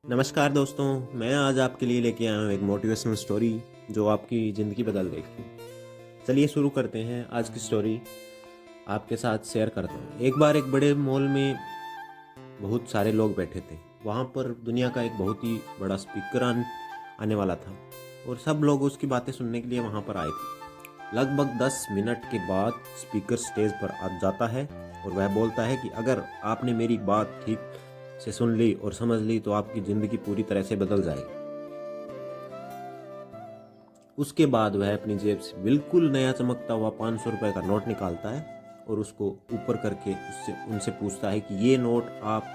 नमस्कार दोस्तों, मैं आज आपके लिए लेके आया हूँ एक मोटिवेशनल स्टोरी जो आपकी ज़िंदगी बदल देगी। चलिए शुरू करते हैं। आज की स्टोरी आपके साथ शेयर करता हूँ। एक बार एक बड़े मॉल में बहुत सारे लोग बैठे थे। वहाँ पर दुनिया का एक बहुत ही बड़ा स्पीकर आने वाला था और सब लोग उसकी बातें सुनने के लिए वहाँ पर आए थे। लगभग 10 मिनट के बाद स्पीकर स्टेज पर आ जाता है और वह बोलता है कि अगर आपने मेरी बात ठीक से सुन ली और समझ ली तो आपकी ज़िंदगी पूरी तरह से बदल जाएगी। उसके बाद वह अपनी जेब से बिल्कुल नया चमकता हुआ 500 रुपये का नोट निकालता है और उसको ऊपर करके उससे उनसे पूछता है कि ये नोट आप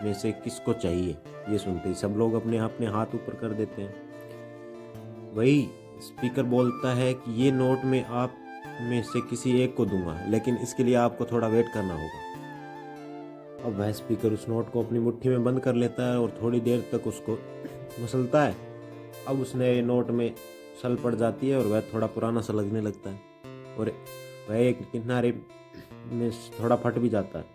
में से किसको चाहिए। ये सुनते ही सब लोग अपने अपने हाथ ऊपर कर देते हैं। वही स्पीकर बोलता है कि ये नोट मैं आप में से किसी एक को दूंगा, लेकिन इसके लिए आपको थोड़ा वेट करना होगा। अब वह स्पीकर उस नोट को अपनी मुट्ठी में बंद कर लेता है और थोड़ी देर तक उसको मसलता है। अब उस नए नोट में सल पड़ जाती है और वह थोड़ा पुराना सा लगने लगता है और वह एक किनारे में थोड़ा फट भी जाता है।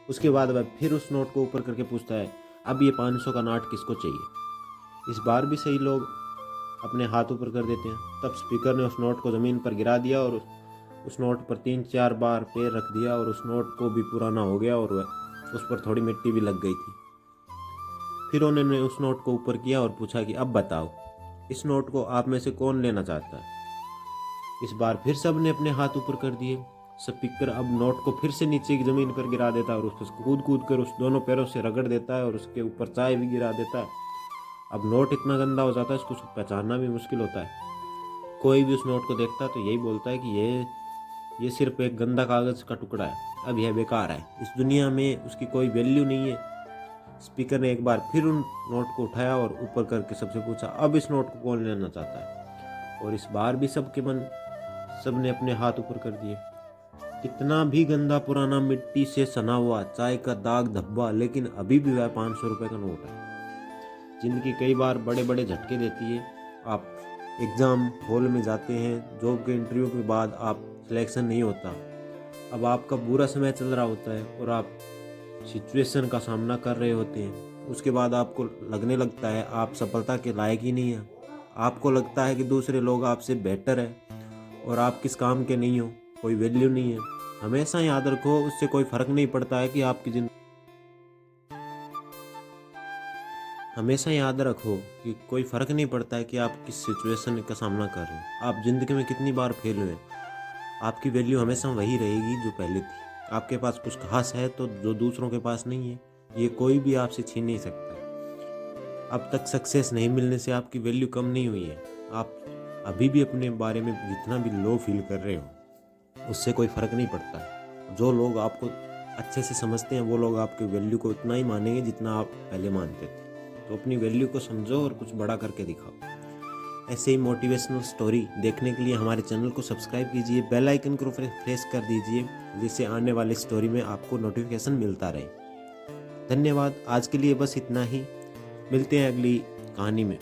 उसके बाद वह फिर उस नोट को ऊपर करके पूछता है, अब ये 500 का नोट किसको चाहिए। इस बार भी सही लोग अपने हाथ ऊपर कर देते हैं। तब स्पीकर ने उस नोट को ज़मीन पर गिरा दिया और उस नोट पर 3-4 बार पैर रख दिया और उस नोट को भी पुराना हो गया और वह उस पर थोड़ी मिट्टी भी लग गई थी। फिर उन्होंने उस नोट को ऊपर किया और पूछा कि अब बताओ, इस नोट को आप में से कौन लेना चाहता है। इस बार फिर सब ने अपने हाथ ऊपर कर दिए। स्पीकर अब नोट को फिर से नीचे की जमीन पर गिरा देता है और उसको कूद कूद कर उस दोनों पैरों से रगड़ देता है और उसके ऊपर चाय भी गिरा देता है। अब नोट इतना गंदा हो जाता है उसको पहचानना भी मुश्किल होता है। कोई भी उस नोट को देखता है तो यही बोलता है कि ये सिर्फ एक गंदा कागज का टुकड़ा है, अब यह बेकार है, इस दुनिया में उसकी कोई वैल्यू नहीं है। स्पीकर ने एक बार फिर उन नोट को उठाया और ऊपर करके सबसे पूछा, अब इस नोट को कौन लेना चाहता है। और इस बार भी सब ने अपने हाथ ऊपर कर दिए। कितना भी गंदा पुराना मिट्टी से सना हुआ चाय का दाग धब्बा, लेकिन अभी भी वह 500 रुपये का नोट है। जिंदगी कई बार बड़े बड़े झटके देती है। आप एग्ज़ाम हॉल में जाते हैं, जॉब के इंटरव्यू के बाद आप सिलेक्शन नहीं होता। अब आपका बुरा समय चल रहा होता है और आप सिचुएशन का सामना कर रहे होते हैं। उसके बाद आपको लगने लगता है आप सफलता के लायक ही नहीं हैं। आपको लगता है कि दूसरे लोग आपसे बेटर है और आप किस काम के नहीं हो, कोई वैल्यू नहीं है। हमेशा याद रखो, उससे कोई फ़र्क नहीं पड़ता है कि आपकी जिंदगी हमेशा याद रखो कि कोई फ़र्क नहीं पड़ता है कि आप किस सिचुएशन का सामना कर रहे हैं। आप ज़िंदगी में कितनी बार फेल हुए, आपकी वैल्यू हमेशा वही रहेगी जो पहले थी। आपके पास कुछ खास है तो जो दूसरों के पास नहीं है, ये कोई भी आपसे छीन नहीं सकता है। अब तक सक्सेस नहीं मिलने से आपकी वैल्यू कम नहीं हुई है। आप अभी भी अपने बारे में जितना भी लो फील कर रहे हो, उससे कोई फ़र्क नहीं पड़ता है। जो लोग आपको अच्छे से समझते हैं वो लोग आपकी वैल्यू को उतना ही मानेंगे जितना आप पहले मानते थे। तो अपनी वैल्यू को समझो और कुछ बड़ा करके दिखाओ। ऐसे ही मोटिवेशनल स्टोरी देखने के लिए हमारे चैनल को सब्सक्राइब कीजिए, बेल आइकन को प्रेस कर दीजिए, जिससे आने वाली स्टोरी में आपको नोटिफिकेशन मिलता रहे। धन्यवाद। आज के लिए बस इतना ही। मिलते हैं अगली कहानी में।